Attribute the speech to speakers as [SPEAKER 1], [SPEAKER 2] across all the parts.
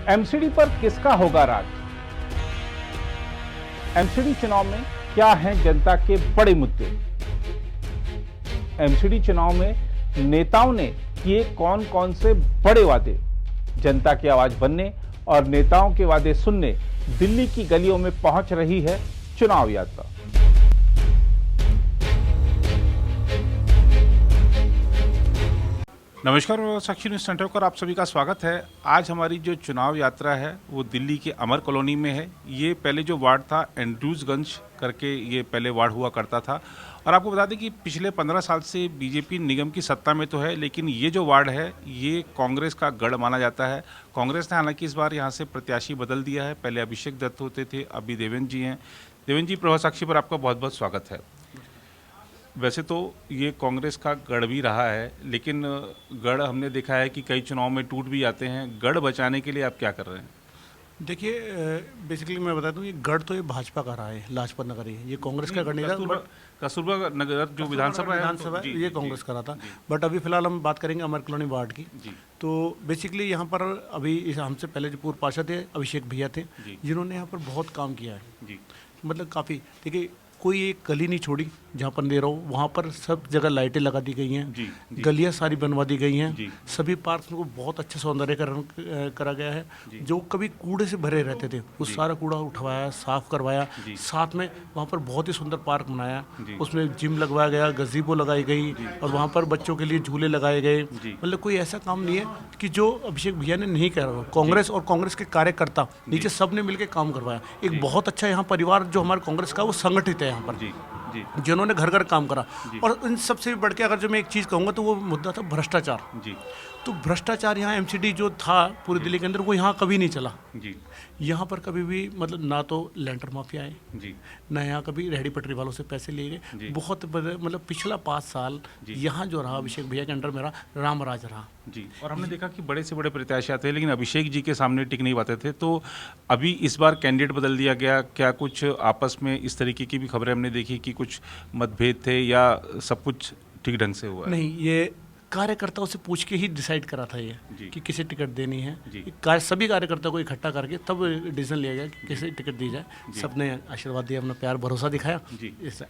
[SPEAKER 1] MCD पर किसका होगा राज? एमसीडी चुनाव में क्या हैं जनता के बड़े मुद्दे? एमसीडी चुनाव में नेताओं ने किए कौन कौन से बड़े वादे? जनता की आवाज बनने और नेताओं के वादे सुनने दिल्ली की गलियों में पहुंच रही है चुनाव यात्रा। नमस्कार, साक्षी न्यूज सेंटर पर आप सभी का स्वागत है। आज हमारी जो चुनाव यात्रा है वो दिल्ली के अमर कॉलोनी में है। ये पहले जो वार्ड था एंड्रूजगंज करके ये पहले वार्ड हुआ करता था और आपको बता दें कि पिछले 15 साल से बीजेपी निगम की सत्ता में तो है, लेकिन ये जो वार्ड है ये कांग्रेस का गढ़ माना जाता है। कांग्रेस ने हालांकि इस बार यहाँ से प्रत्याशी बदल दिया है। पहले अभिषेक दत्त होते थे, अभी देवेंद्र जी हैं। देवेंद्र जी, प्रभात साक्षी पर आपका बहुत बहुत स्वागत है। वैसे तो ये कांग्रेस का गढ़ भी रहा है, लेकिन गढ़ हमने देखा है कि कई चुनाव में टूट भी जाते हैं। गढ़ बचाने के लिए आप क्या कर रहे हैं?
[SPEAKER 2] देखिए, बेसिकली मैं बता दूं, ये गढ़ तो ये भाजपा का रहा है, लाजपत नगर ही। ये कांग्रेस का गढ़ नहीं रहा।
[SPEAKER 1] कस्तूरबा नगर जो विधानसभा
[SPEAKER 2] है ये कांग्रेस का रहा था। बट अभी फिलहाल हम बात करेंगे अमर कॉलोनी वार्ड की। तो बेसिकली यहाँ पर अभी हमसे पहले जो पूर्व पार्षद थे अभिषेक भैया थे, जिन्होंने यहाँ पर बहुत काम किया है। मतलब काफ़ी, देखिए कोई एक गली नहीं छोड़ी जहाँ पर दे रहा हूँ, वहाँ पर सब जगह लाइटें लगा दी गई हैं, गलियाँ सारी बनवा दी गई हैं, सभी पार्क को बहुत अच्छा सौंदर्यकरण करा गया है। जो कभी कूड़े से भरे रहते थे वो सारा कूड़ा उठवाया, साफ करवाया। साथ में वहाँ पर बहुत ही सुंदर पार्क बनाया, उसमें जिम लगवाया गया, गज़ीबो लगाई गई और वहाँ पर बच्चों के लिए झूले लगाए गए। मतलब कोई ऐसा काम नहीं है कि जो अभिषेक भैया ने नहीं करा। कांग्रेस और कांग्रेस के कार्यकर्ता नीचे सब ने मिलकर काम करवाया। एक बहुत अच्छा यहाँ परिवार जो हमारे कांग्रेस का वो संगठित है यहाँ पर, जिन्होंने घर घर काम करा। और इन सबसे भी बढ़ के अगर जो मैं एक चीज़ कहूँगा तो वो मुद्दा था भ्रष्टाचार। तो भ्रष्टाचार यहाँ एमसीडी जो था पूरी दिल्ली के अंदर, वो यहाँ कभी नहीं चला। यहाँ पर कभी भी मतलब ना तो लैंडर माफिया आए, ना यहाँ कभी रेहड़ी पटरी वालों से पैसे लिए गए। बहुत मतलब पिछला 5 साल यहाँ जो रहा अभिषेक भैया के अंडर में रहा, रामराज रहा।
[SPEAKER 1] और हमने देखा कि बड़े से बड़े प्रत्याशी आते हैं, लेकिन अभिषेक जी के सामने टिक नहीं पाते थे। तो अभी इस बार कैंडिडेट बदल दिया गया, क्या कुछ आपस में इस तरीके की भी खबरें हमने देखी कि कुछ मतभेद थे या सब कुछ ठीक ढंग से हुआ?
[SPEAKER 2] नहीं, ये कार्यकर्ताओं से पूछ के ही डिसाइड करा था ये कि किसे टिकट देनी है। सभी कार्यकर्ताओं को इकट्ठा करके तब डिसीजन लिया गया कि किसे टिकट दी जाए। सबने आशीर्वाद दिया, अपना प्यार भरोसा दिखाया।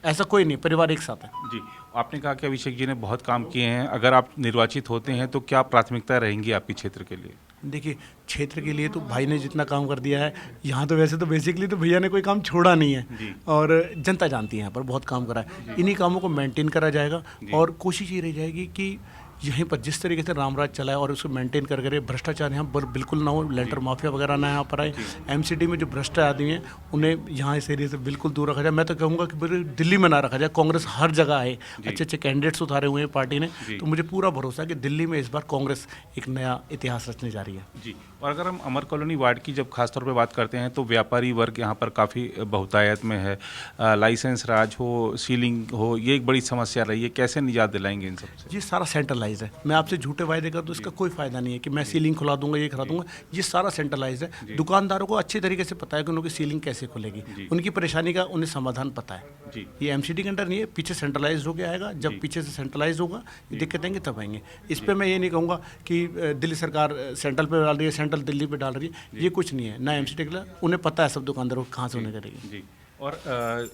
[SPEAKER 2] ऐसा कोई नहीं, परिवार एक साथ है।
[SPEAKER 1] जी, आपने कहा कि अभिषेक जी ने बहुत काम किए हैं। अगर आप निर्वाचित होते हैं तो क्या प्राथमिकता रहेंगी आपकी क्षेत्र के लिए?
[SPEAKER 2] देखिए, क्षेत्र के लिए तो भाई ने जितना काम कर दिया है यहाँ, तो वैसे तो बेसिकली तो भैया ने कोई काम छोड़ा नहीं है और जनता जानती है यहाँ पर बहुत काम करा है। इन्हीं कामों को मेंटेन करा जाएगा और कोशिश ये रह जाएगी कि यहीं पर जिस तरीके से रामराज चला है और उसको मेंटेन करके भ्रष्टाचार यहाँ पर बिल्कुल ना हो, लेंटर माफिया वगैरह ना यहाँ पर आए। एमसीडी में जो भ्रष्ट आदमी हैं उन्हें यहाँ इस एरिया से बिल्कुल दूर रखा जाए। मैं तो कहूँगा कि पूरे दिल्ली में ना रखा जाए। कांग्रेस हर जगह आए, अच्छे अच्छे कैंडिडेट्स उतारे हुए हैं पार्टी ने, तो मुझे पूरा भरोसा है कि दिल्ली में इस बार कांग्रेस एक नया इतिहास रचने जा रही है।
[SPEAKER 1] जी, और अगर हम अमर कॉलोनी वार्ड की जब खासतौर पर बात करते हैं तो व्यापारी वर्ग यहाँ पर काफ़ी बहुतायत में है। लाइसेंस राज हो, सीलिंग हो, ये एक बड़ी समस्या रही है। कैसे निजात दिलाएंगे इन सबसे?
[SPEAKER 2] ये सारा सेंट्रलाइज है। मैं आपसे झूठे वायदे कर तो इसका कोई फायदा नहीं है कि मैं सीलिंग खुला दूंगा, ये करा दूंगा। ये सारा सेंट्रलाइज है। दुकानदारों को अच्छे तरीके से पता है कि उनकी सीलिंग कैसे खुलेगी, उनकी परेशानी का उन्हें समाधान पता है। ये एमसीडी के अंडर नहीं है, पीछे सेंट्रलाइज होकर आएगा। जब पीछे से सेंट्रलाइज होगा, दिक्कत आएंगे तब आएंगे। इस पर मैं ये नहीं कहूँगा कि दिल्ली सरकार सेंट्रल पे डाल रही है, सेंट्रल दिल्ली पे डाल रही है। ये कुछ नहीं है, ना एमसीडी के लिए। उन्हें पता है सब दुकानदारों को कहाँ से उन्हें करेगी।
[SPEAKER 1] और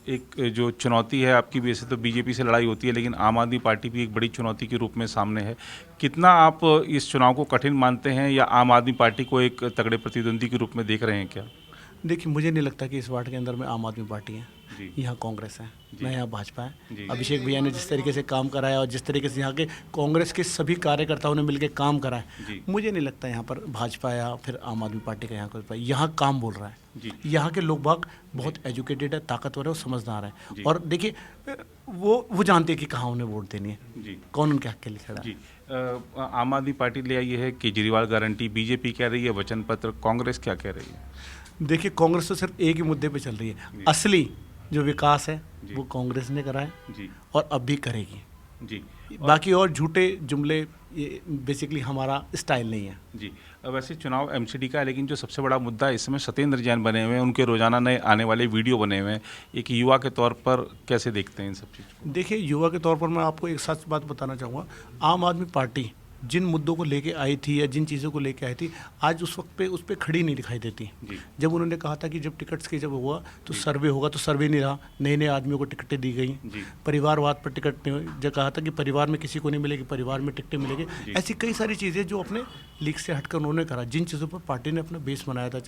[SPEAKER 1] एक जो चुनौती है आपकी, वैसे तो बीजेपी से लड़ाई होती है, लेकिन आम आदमी पार्टी भी एक बड़ी चुनौती के रूप में सामने है। कितना आप इस चुनाव को कठिन मानते हैं या आम आदमी पार्टी को एक तगड़े प्रतिद्वंदी के रूप में देख रहे हैं क्या?
[SPEAKER 2] देखिए, मुझे नहीं लगता कि इस वार्ड के अंदर में आम आदमी पार्टी है। यहाँ कांग्रेस है, ना यहाँ भाजपा है। अभिषेक भैया ने जिस तरीके से काम कराया और जिस तरीके से यहाँ के कांग्रेस के सभी कार्यकर्ताओं ने मिलकर काम करा है, मुझे नहीं लगता यहाँ पर भाजपा या फिर आम आदमी पार्टी का यहाँ काम बोल रहा है। यहाँ के लोग बाग बहुत एजुकेटेड है, ताकतवर है और समझदार है। और देखिए, वो जानते हैं कि कहाँ उन्हें वोट देनी है, कौन उनके हक के लिए खड़ा है।
[SPEAKER 1] आम आदमी पार्टी ले आई है केजरीवाल गारंटी, बीजेपी कह रही है वचन पत्र, कांग्रेस क्या कह रही है?
[SPEAKER 2] देखिए, कांग्रेस तो सिर्फ एक ही मुद्दे पे चल रही है। असली जो विकास है वो कांग्रेस ने करा है और अब भी करेगी। बाकी और झूठे जुमले, ये बेसिकली हमारा स्टाइल नहीं है।
[SPEAKER 1] जी, वैसे चुनाव एमसीडी का है, लेकिन जो सबसे बड़ा मुद्दा इस समय सत्येंद्र जैन बने हुए हैं, उनके रोजाना नए आने वाले वीडियो बने हुए हैं। एक युवा के तौर पर कैसे देखते हैं इन सब चीज़ को?
[SPEAKER 2] देखिए, युवा के तौर पर मैं आपको एक सच बात बताना चाहूँगा। आम आदमी पार्टी जिन मुद्दों को लेके आई थी या जिन चीज़ों को लेके आई थी, आज उस वक्त पे उस पर खड़ी नहीं दिखाई देती। जब उन्होंने कहा था कि जब टिकट्स की जब हुआ तो सर्वे होगा, तो सर्वे नहीं रहा, नए नए आदमियों को टिकटें दी गई। परिवारवाद पर टिकट नहीं, जब कहा था कि परिवार में किसी को नहीं मिलेगी, परिवार में टिकटें मिलेगी। ऐसी कई सारी चीज़ें जो अपने लीग से हटकर उन्होंने करा, जिन चीज़ों पर पार्टी ने अपना बेस बनाया था,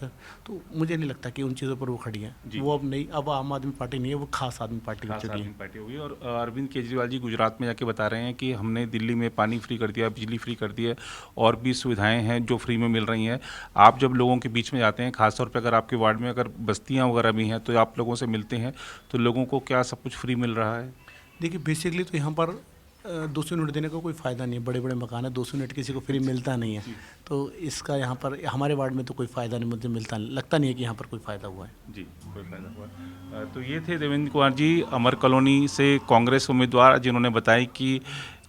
[SPEAKER 2] तो मुझे नहीं लगता कि उन चीज़ों पर वो खड़ी है। वो अब नहीं, अब आम आदमी पार्टी नहीं है, वो खास आदमी पार्टी हो चुकी है।
[SPEAKER 1] पार्टी होगी। और अरविंद केजरीवाल जी गुजरात में जाके बता रहे हैं कि हमने दिल्ली में पानी फ्री कर दिया, बिजली फ्री कर दी है, और भी सुविधाएं हैं जो फ्री में मिल रही हैं। आप जब लोगों के बीच में जाते हैं, खासतौर पे अगर आपके वार्ड में अगर बस्तियां वगैरह भी हैं, तो आप लोगों से मिलते हैं, तो लोगों को क्या सब कुछ फ्री मिल रहा है?
[SPEAKER 2] देखिए, बेसिकली तो यहाँ पर 200 यूनिट देने का कोई फ़ायदा नहीं है। बड़े बड़े मकान है, 200 यूनिट किसी को फ्री मिलता नहीं है, तो इसका यहाँ पर हमारे वार्ड में तो कोई फ़ायदा नहीं, मुझे लगता नहीं है कि यहाँ पर कोई फ़ायदा हुआ है।
[SPEAKER 1] जी, कोई फ़ायदा हुआ। तो ये थे देवेंद्र कुमार जी, अमर कॉलोनी से कांग्रेस उम्मीदवार, जिन्होंने बताया कि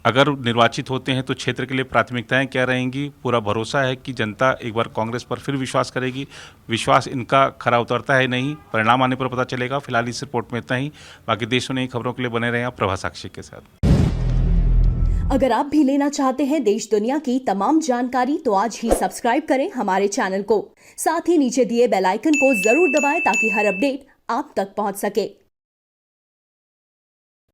[SPEAKER 1] अगर निर्वाचित होते हैं तो क्षेत्र के लिए प्राथमिकताएं क्या रहेंगी। पूरा भरोसा है कि जनता एक बार कांग्रेस पर फिर विश्वास करेगी। विश्वास इनका खरा उतरता है नहीं, परिणाम आने पर पता चलेगा। फिलहाल इस रिपोर्ट में इतना ही। बाकी देशों ने खबरों के लिए बने रहे हैं प्रभा साक्षी के साथ।
[SPEAKER 3] अगर आप भी लेना चाहते हैं देश दुनिया की तमाम जानकारी, तो आज ही सब्सक्राइब करें हमारे चैनल को। साथ ही नीचे दिए बेल आइकन को जरूर दबाएं ताकि हर अपडेट आप तक पहुंच सके।